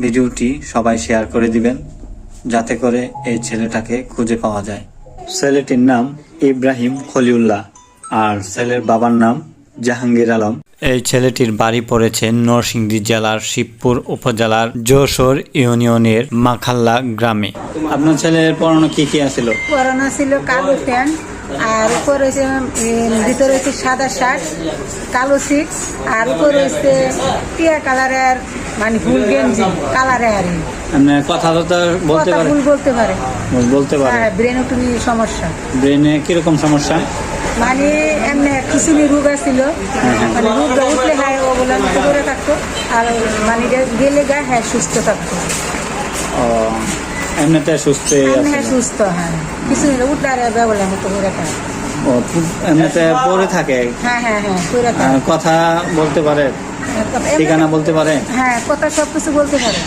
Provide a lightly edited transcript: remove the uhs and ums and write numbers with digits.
ভিডিওটি সবাই শেয়ার করে দিবেন যাতে করে এই ছেলেটাকে খুঁজে পাওয়া যায়। ছেলেটির নাম ইব্রাহিম খলিউল্লাহ আর ছেলের বাবার নাম জাহাঙ্গীর আলম। এই ছেলেটির বাড়ি পড়েছে নরসিংদী জেলার শিবপুর উপজেলার যশোর ইউনিয়নের মাখাল্লা গ্রামে। আপনার ছেলের পড়ানো কি কি আছিল? পরানো ছিল কালো প্যান্ট আর উপর হয়েছে ভিতরে হচ্ছে সাদা শার্ট, কালো সিক্স আর উপর হয়েছে টিয়া কালারের মানে ফুল গেঞ্জি কালারে আর আপনার কথা বলতে পারে? ভুল বলতে পারে, বলতে পারে। হ্যাঁ, ব্রেন একটু সমস্যা। ব্রেনে কিরকম সমস্যা? মানে এমনি খিচুনি রোগ আছিল, মানে রোগটা উঠলে হ্যাঁ ও বলে করে থাকতো আর মানে গেলে গায়ে হ্যাঁ সুস্থ থাকতো। ও এমনিতে সুস্থ হ্যাঁ সুস্থ, হ্যাঁ খিচুনি উঠলে আর ব্যবহার মতো করে থাকে। ও এমনিতে পড়ে থাকে? হ্যাঁ হ্যাঁ হ্যাঁ করে থাকে। কথা বলতে পারে? ঠিকানা বলতে পারে? হ্যাঁ কথা সব কিছু বলতে পারে।